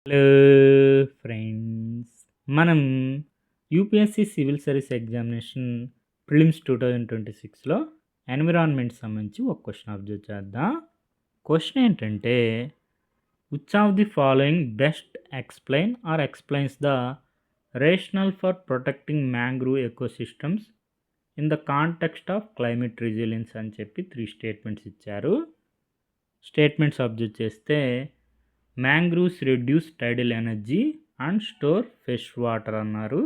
Hello friends, మనం UPSC civil service examination prelims 2026లో environment సంబంధించి ఒక క్వశ్చన్ అబ్జర్వ్ చేద్దాం. క్వశ్చన్ ఏంటంటే, which of the following best explains the rational for protecting mangrove ecosystems in the context of climate resilience అని చెప్పి 3 statements ఇచ్చారు. Statements observe చేస్తే, mangroves reduce tidal energy and store fresh water అన్నారు.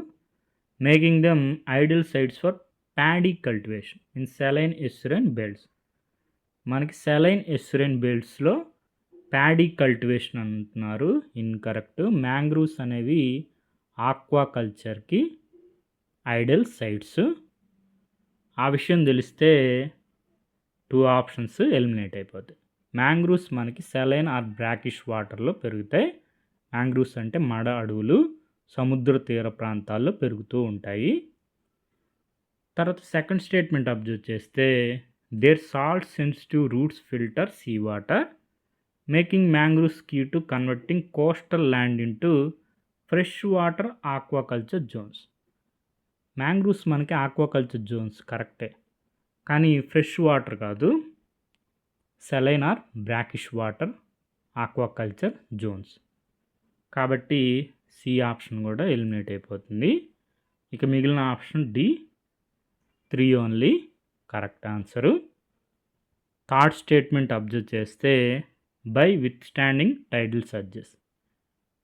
Making them ideal sites for paddy cultivation in saline estuarine belts. మనకి saline estuarine బెల్ట్స్లో paddy cultivation అంటున్నారు, incorrect. Mangroves అనేవి aqua కల్చర్కి ideal sites. ఆ విషయం తెలిస్తే 2 ఆప్షన్స్ ఎలిమినేట్ అయిపోతాయి. మ్యాంగ్రూవ్స్ మనకి సెలైన్ ఆర్ బ్రాకిష్ వాటర్లో పెరుగుతాయి. మ్యాంగ్రూవ్స్ అంటే మడ అడవులు, సముద్ర తీర ప్రాంతాల్లో పెరుగుతూ ఉంటాయి. తర్వాత సెకండ్ స్టేట్మెంట్ అబ్జర్వ్ చేస్తే, their salt sensitive roots filter sea water, making mangroves key to converting coastal land into fresh water aquaculture zones. Mangroves మనకి ఆక్వాకల్చర్ జోన్స్ కరెక్టే, కానీ ఫ్రెష్ వాటర్ కాదు, saline or brackish water aquaculture zones. కాబట్టి C option కూడా eliminate అయిపోతుంది. ఇక మిగిలిన option D 3 only correct answer. Third statement observe చేస్తే, బై విత్ స్టాండింగ్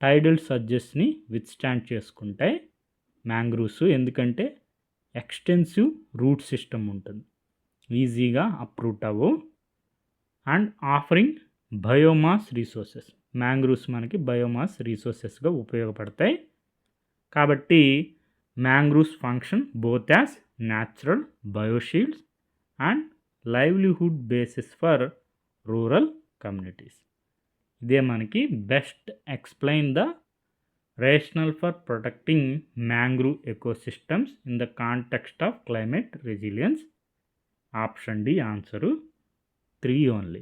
టైడల్ సర్జెస్ని విత్ స్టాండ్ చేసుకుంటాయి మ్యాంగ్రూవ్స్, ఎందుకంటే ఎక్స్టెన్సివ్ రూట్ సిస్టమ్ ఉంటుంది, ఈజీగా అప్రూట్ అవ్వు. And offering biomass resources, mangroves మనకి బయోమాస్ రీసోర్సెస్గా ఉపయోగపడతాయి. కాబట్టి mangroves function both as natural bioshields and livelihood basis for rural communities. ఇదే మనకి best explain the rational for protecting mangrove ecosystems in the context of climate resilience. Option D answer 3 only.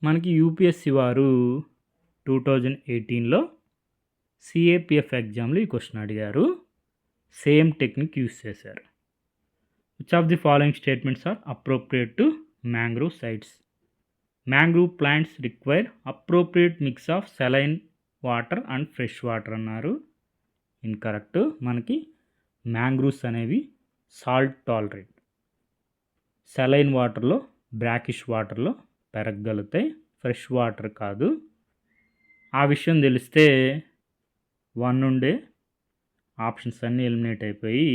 మనకి UPSC వారు 2018లో CAPF ఎగ్జామ్లో ఈ question అడిగారు, same technique use చేశారు. Which of the following statements are appropriate to mangrove sites? Mangrove plants require appropriate mix of saline water and fresh water అన్నారు, incorrect. మనకి mangroves అనేవి సాల్ట్ టాలరెంట్, సెలైన్ వాటర్లో brackish వాటర్లో పెరగగలుగుతాయి, fresh water కాదు. ఆ విషయం తెలిస్తే 1 నుండే ఆప్షన్స్ అన్నీ ఎలిమినేట్ అయిపోయి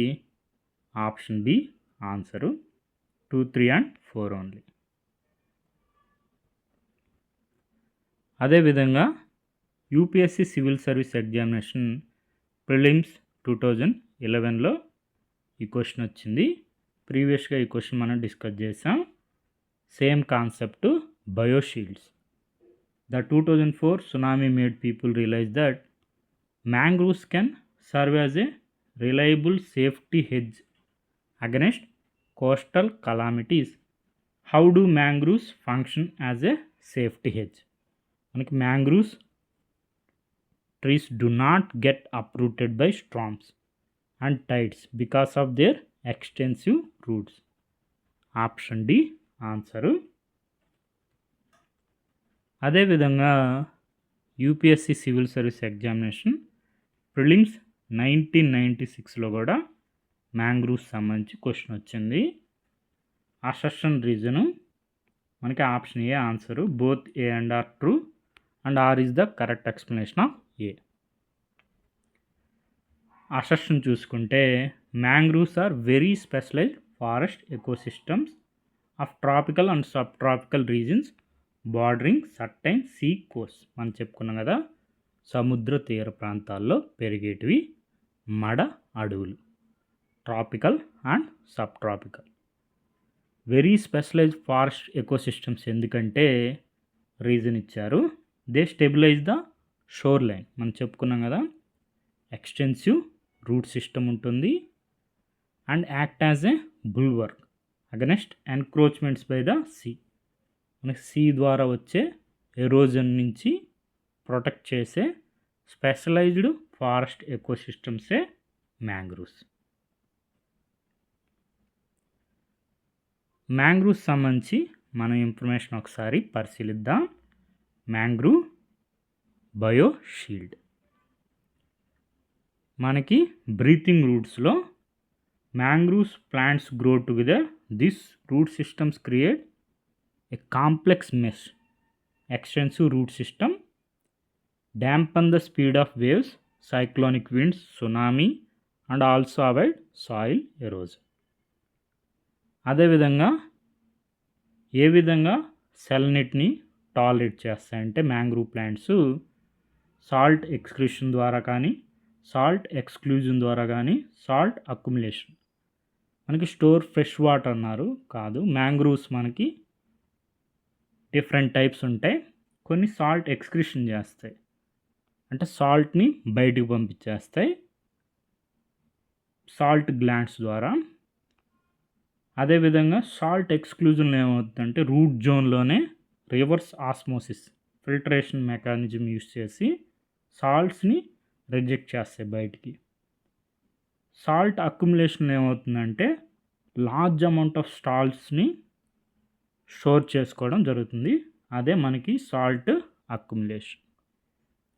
option B answer 2, 3 and 4 only. అదేవిధంగా UPSC civil service examination prelims 2011లో ఈ క్వశ్చన్ వచ్చింది. ప్రీవియస్గా ఈ క్వశ్చన్ మనం డిస్కస్ చేసాం. Same concept, bioshields. The 2004 tsunami made people realise that mangroves can serve as a reliable safety hedge against coastal calamities. How do mangroves function as a safety hedge? మనకి mangroves trees do not get uprooted by storms and tides because of their extensive roots. Option D answer. అదేవిధంగా UPSC civil service examination prelims 1996లో కూడా mangroves సంబంధించి question వచ్చింది. Assertion reason మనకి option A answer, both A and R true and R is the correct explanation of A. Assertion చూసుకుంటే, mangroves are very specialised forest ecosystems of tropical and subtropical regions bordering certain sea coast. మనం చెప్పుకున్నాం కదా, సముద్ర తీర ప్రాంతాల్లో పెరిగేటివి మడ అడవులు, tropical and subtropical. Very specialised forest ecosystems ఎందుకంటే రీజన్ ఇచ్చారు, they stabilise the shoreline. మనం చెప్పుకున్నాం కదా, ఎక్స్టెన్సివ్ రూట్ సిస్టమ్ ఉంటుంది and act as a bulwark against encroachments by the sea. మనకి సీ ద్వారా వచ్చే ఎరోజన్ నుంచి ప్రొటెక్ట్ చేసే స్పెషలైజ్డ్ ఫారెస్ట్ ఎకోసిస్టమ్సే మ్యాంగ్రూవ్స్. మ్యాంగ్రూవ్స్ సంబంధించి మనం ఇన్ఫర్మేషన్ ఒకసారి పరిశీలిద్దాం. Mangrove bioshield. మనకి బ్రీతింగ్ రూట్స్లో mangroves plants grow together. This root systems create a complex mesh extensive root system, dampen the speed of waves, cyclonic winds, tsunami, and also avoid soil erosion. అదేవిధంగా ఏ విధంగా సెలనిట్ని tolerate చేస్తాయంటే mangrove plants salt excretion ద్వారా కానీ, salt exclusion ద్వారా కానీ, salt accumulation. మనకి store fresh water అన్నారు కాదు, మ్యాంగ్రూవ్స్ మనకి డిఫరెంట్ టైప్స్ ఉంటాయి. కొన్ని సాల్ట్ ఎక్స్క్రీషన్ చేస్తాయి, అంటే సాల్ట్ని బయటికి పంపించేస్తాయి సాల్ట్ గ్లాండ్స్ ద్వారా. అదేవిధంగా సాల్ట్ ఎక్స్క్లూజన్లో ఏమవుతుందంటే రూట్ జోన్లోనే reverse osmosis filtration mechanism use చేసి సాల్ట్స్ని రిజెక్ట్ చేస్తాయి బయటికి. సాల్ట్ అక్యుములేషన్లో ఏమవుతుందంటే లార్జ్ అమౌంట్ ఆఫ్ సాల్ట్స్ని స్టోర్ చేసుకోవడం జరుగుతుంది. అదే మనకి సాల్ట్ అక్యుములేషన్.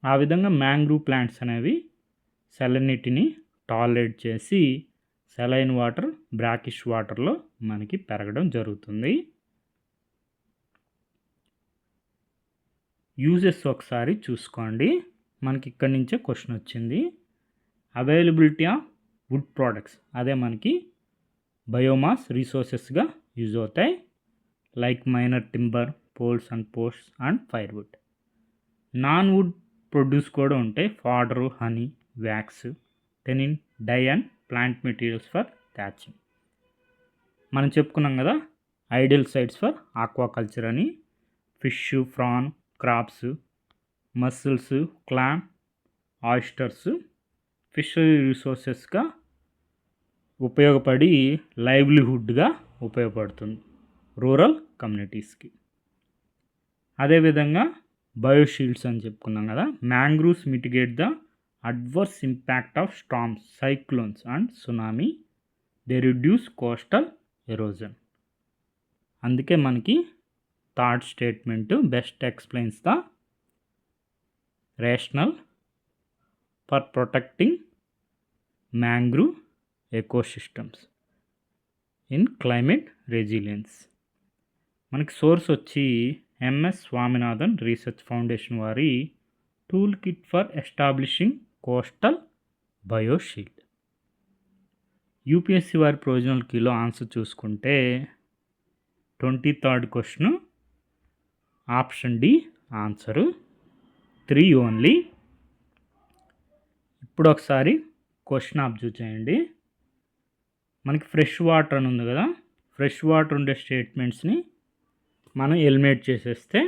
ఆ విధంగా మ్యాంగ్రూవ్ ప్లాంట్స్ అనేవి సెలనిటీని టాలరేట్ చేసి సెలైన్ వాటర్, బ్రాకిష్ వాటర్లో మనకి పెరగడం జరుగుతుంది. యూజెస్ ఒకసారి చూసుకోండి. మనకి ఇక్కడి నుంచే క్వశ్చన్ వచ్చింది. అవైలబిలిటీ ఆఫ్ వుడ్ ప్రోడక్ట్స్, అదే మనకి బయోమాస్ రిసోర్సెస్గా యూజ్ అవుతాయి. Like minor timber, poles and posts and firewood. Non wood produce కూడా ఉంటాయి. Fodder, honey, wax, tannin, dye and plant materials for thatching. మనం చెప్పుకున్నాం కదా ఐడియల్ సైట్స్ ఫర్ ఆక్వాకల్చర్ అని. Fish, prawn, crabs, mussels, clam, oysters fishery రిసోర్సెస్గా ఉపయోగపడి లైవ్లీహుడ్గా ఉపయోగపడుతుంది రూరల్ కమ్యూనిటీస్కి. అదేవిధంగా బయోషీల్డ్స్ అని చెప్పుకున్నాం కదా. Mangroves mitigate the adverse impact of storms, cyclones and tsunami. They reduce coastal erosion. అందుకే మనకి third statement best explains the rational for protecting mangrove ecosystems in climate resilience. మనకి సోర్స్ వచ్చి ఎంఎస్ స్వామినాథన్ రీసెర్చ్ ఫౌండేషన్ వారి tool kit for establishing coastal bioshield. UPSC వారి provisional కీలో answer చూసుకుంటే 23rd question option D answer 3 only. ఇప్పుడు ఒకసారి question observe చేయండి. మనకి ఫ్రెష్ వాటర్ అని ఉంది కదా, ఫ్రెష్ వాటర్ ఉండే స్టేట్మెంట్స్ని మనం ఎలిమినేట్ చేసేస్తే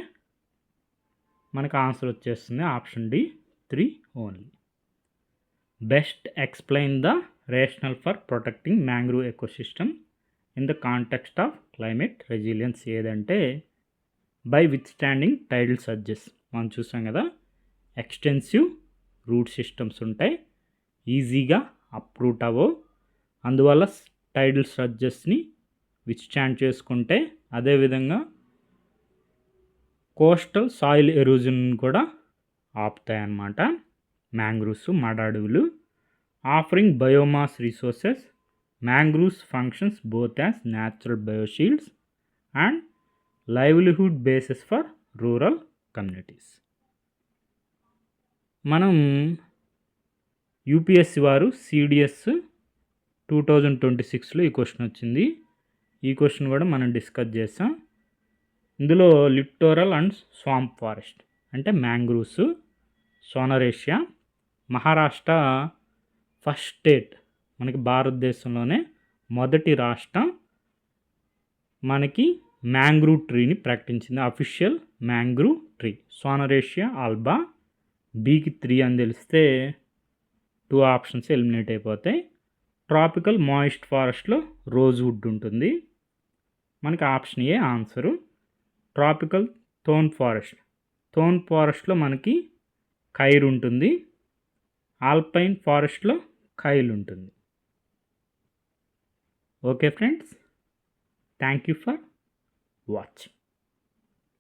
మనకు ఆన్సర్ వచ్చేస్తుంది option D 3 only. Best explain the rational for protecting mangrove ecosystem in the context of climate resilience ఏదంటే by withstanding tidal surges. మనం చూసాం కదా ఎక్స్టెన్సివ్ రూట్ సిస్టమ్స్ ఉంటాయి, ఈజీగా అప్రూట్ అవ్వవు, అందువల్ల టైడల్ సర్జెస్ని విత్ స్టాండ్ చేసుకుంటే. అదేవిధంగా కోస్టల్ సాయిల్ ఎరోజన్ కూడా ఆపుతాయి అన్నమాట మ్యాంగ్రూవ్స్, మడ అడవులు. Offering biomass resources, mangroves functions both as natural bioshields and livelihood basis for rural communities. మనం యూపీఎస్సీ వారు సిడిఎస్ 2026లో ఈ క్వశ్చన్ వచ్చింది. ఈ క్వశ్చన్ కూడా మనం డిస్కస్ చేసాం. ఇందులో లిటోరల్ అండ్ స్వాంప్ ఫారెస్ట్ అంటే mangroves, Sonneratia, Maharashtra first state, మనకి భారతదేశంలోనే మొదటి రాష్ట్రం మనకి మ్యాంగ్రూవ్ ట్రీని ప్రకటించింది. Official mangrove tree Sonneratia alba. బీకి 3 అని తెలిస్తే 2 ఆప్షన్స్ ఎలిమినేట్ అయిపోతాయి. ట్రాపికల్ మాయిస్ట్ ఫారెస్ట్లో రోజ్వుడ్ ఉంటుంది. మనకి option A answer. Tropical thorn ఫారెస్ట్లో మనకి ఖైర్ ఉంటుంది. ఆల్పైన్ ఫారెస్ట్లో ఖైల్ ఉంటుంది. Okay friends, thank you for watching.